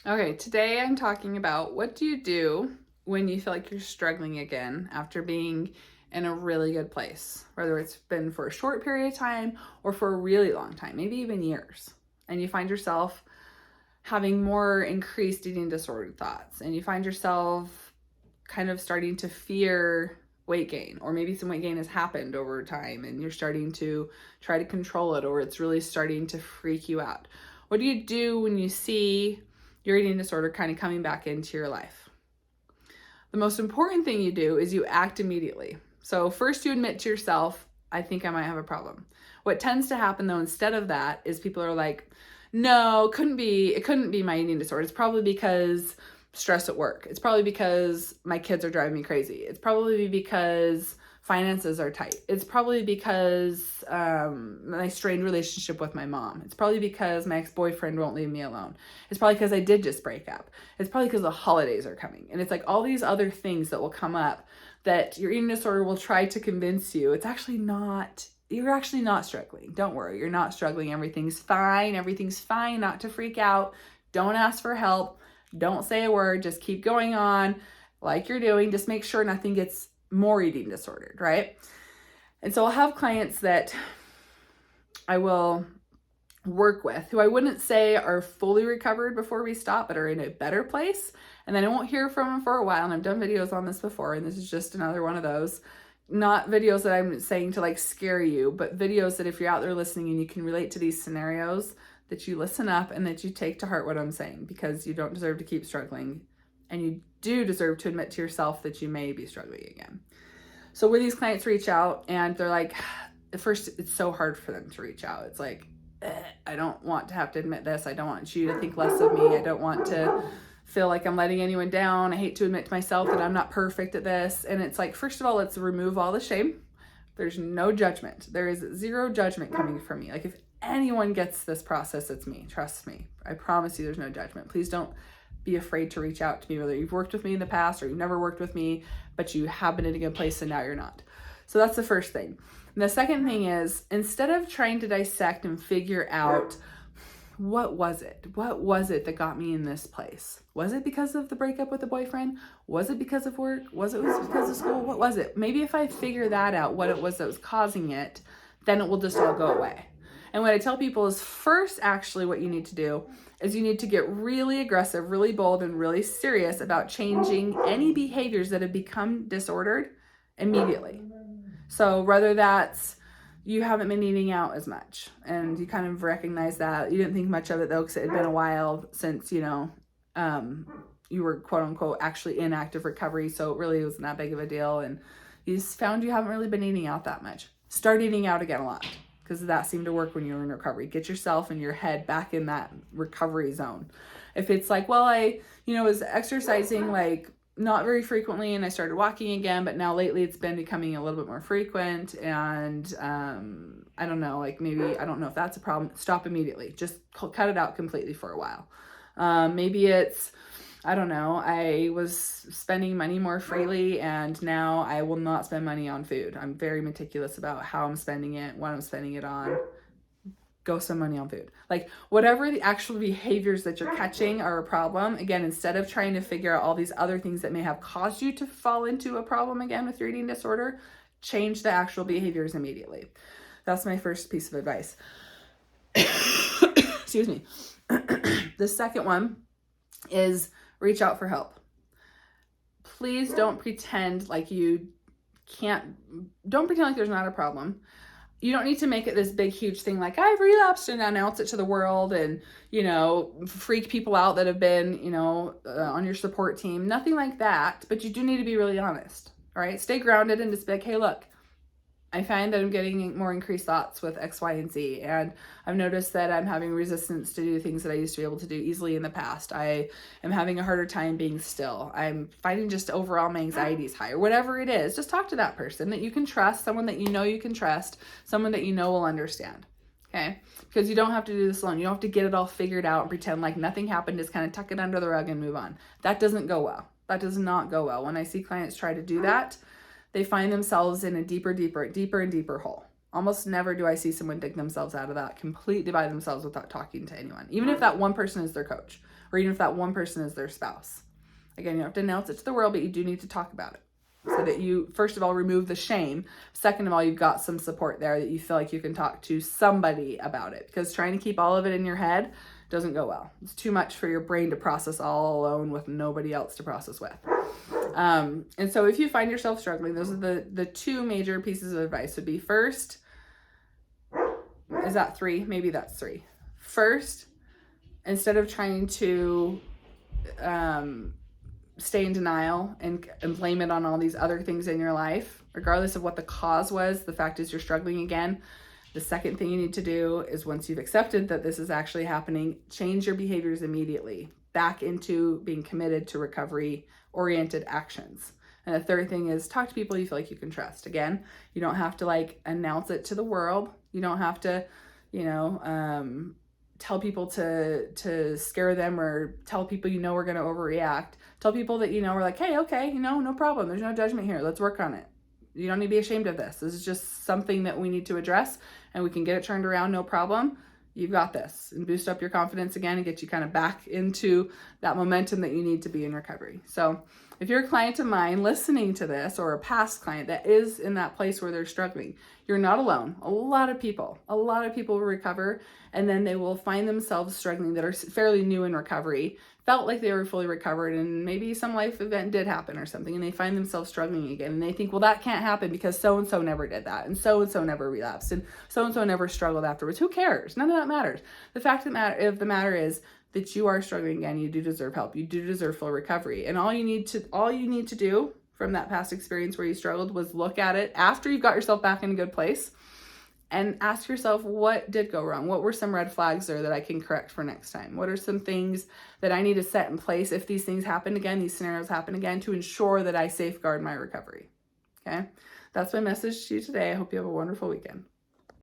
Okay, today I'm talking about what do you do when you feel like you're struggling again after being in a really good place, whether it's been for a short period of time or for a really long time, maybe even years, and you find yourself having more increased eating disordered thoughts, and you find yourself kind of starting to fear weight gain, or maybe some weight gain has happened over time and you're starting to try to control it, or it's really starting to freak you out. What do you do when you see your eating disorder kind of coming back into your life? The most important thing you do is you act immediately. So, first, you admit to yourself, I think I might have a problem. What tends to happen though, instead of that, is people are like, no, it couldn't be my eating disorder. It's probably because stress at work. It's probably because my kids are driving me crazy. It's probably because finances are tight. It's probably because my strained relationship with my mom. It's probably because my ex-boyfriend won't leave me alone. It's probably because I did just break up. It's probably because the holidays are coming. And it's like all these other things that will come up that your eating disorder will try to convince you it's actually not, you're actually not struggling. Don't worry, you're not struggling. Everything's fine. Everything's fine. Not to freak out. Don't ask for help. Don't say a word. Just keep going on like you're doing. Just make sure nothing gets more eating disordered, right? And so I'll have clients that I will work with who I wouldn't say are fully recovered before we stop, but are in a better place. And then I won't hear from them for a while. And I've done videos on this before, and this is just another one of those. Not videos that I'm saying to like scare you, but videos that if you're out there listening and you can relate to these scenarios, that you listen up and that you take to heart what I'm saying, because you don't deserve to keep struggling. And you do deserve to admit to yourself that you may be struggling again. So when these clients reach out and they're like, at first it's so hard for them to reach out. It's like, I don't want to have to admit this. I don't want you to think less of me. I don't want to feel like I'm letting anyone down. I hate to admit to myself that I'm not perfect at this. And it's like, first of all, let's remove all the shame. There's no judgment. There is zero judgment coming from me. Like if anyone gets this process, it's me. Trust me. I promise you there's no judgment. Please don't be afraid to reach out to me, whether you've worked with me in the past or you've never worked with me, but you have been in a good place and now you're not. So that's the first thing. And the second thing is, instead of trying to dissect and figure out what was it that got me in this place? Was it because of the breakup with the boyfriend? Was it because of work? Was it because of school? What was it? Maybe if I figure that out, what it was that was causing it, then it will just all go away. And what I tell people is, first, actually, what you need to do is you need to get really aggressive, really bold, and really serious about changing any behaviors that have become disordered immediately. So whether that's you haven't been eating out as much and you kind of recognize that, you didn't think much of it though because it had been a while since, you were quote unquote actually in active recovery, so it really wasn't that big of a deal, and you just found you haven't really been eating out that much. Start eating out again a lot, because that seemed to work when you were in recovery. Get yourself and your head back in that recovery zone. If it's like, well, I was exercising like not very frequently and I started walking again, but now lately it's been becoming a little bit more frequent, and I don't know, like maybe, I don't know if that's a problem. Stop immediately. Just cut it out completely for a while. Maybe it's, I don't know, I was spending money more freely and now I will not spend money on food. I'm very meticulous about how I'm spending it, what I'm spending it on. Go spend money on food. Like whatever the actual behaviors that you're catching are a problem. Again, instead of trying to figure out all these other things that may have caused you to fall into a problem again with your eating disorder, change the actual behaviors immediately. That's my first piece of advice. Excuse me. The second one is reach out for help. Please don't pretend like don't pretend like there's not a problem. You don't need to make it this big, huge thing like I've relapsed and announce it to the world and, freak people out that have been, on your support team. Nothing like that. But you do need to be really honest. All right. Stay grounded and just be like, hey, look, I find that I'm getting more increased thoughts with X, Y, and Z. And I've noticed that I'm having resistance to do things that I used to be able to do easily in the past. I am having a harder time being still. I'm finding just overall my anxiety is high, or whatever it is. Just talk to that person that you can trust, someone that you can trust, someone that will understand. Okay? Because you don't have to do this alone. You don't have to get it all figured out and pretend like nothing happened. Just kind of tuck it under the rug and move on. That doesn't go well. That does not go well. When I see clients try to do that, they find themselves in a deeper and deeper hole. Almost never do I see someone dig themselves out of that completely by themselves without talking to anyone, even if that one person is their coach, or even if that one person is their spouse. Again, you don't have to announce it to the world, but you do need to talk about it so that you, first of all, remove the shame. Second of all, you've got some support there that you feel like you can talk to somebody about it, because trying to keep all of it in your head doesn't go well. It's too much for your brain to process all alone with nobody else to process with. And so if you find yourself struggling, those are the two major pieces of advice would be: first, is that three? Maybe that's three. First, instead of trying to stay in denial and blame it on all these other things in your life, regardless of what the cause was, the fact is you're struggling again. The second thing you need to do is, once you've accepted that this is actually happening, change your behaviors immediately back into being committed to recovery-oriented actions. And the third thing is, talk to people you feel like you can trust. Again, you don't have to like announce it to the world. You don't have to, tell people to scare them, or tell people we're going to overreact. Tell people that we're like, hey, okay, no problem. There's no judgment here. Let's work on it. You don't need to be ashamed of this. This is just something that we need to address, and we can get it turned around, no problem. You've got this, and boost up your confidence again and get you kind of back into that momentum that you need to be in recovery. So if you're a client of mine listening to this, or a past client that is in that place where they're struggling, you're not alone. A lot of people will recover, and then they will find themselves struggling that are fairly new in recovery, felt like they were fully recovered, and maybe some life event did happen or something, and they find themselves struggling again, and they think, well, that can't happen because so-and-so never did that, and so-and-so never relapsed, and so-and-so never struggled afterwards. Who cares? None of that matters. The fact of the matter is that you are struggling again. You do deserve help. You do deserve full recovery. And all you need to do from that past experience where you struggled was look at it after you've got yourself back in a good place and ask yourself, what did go wrong? What were some red flags there that I can correct for next time? What are some things that I need to set in place if these things happen again, these scenarios happen again, to ensure that I safeguard my recovery? Okay? That's my message to you today. I hope you have a wonderful weekend.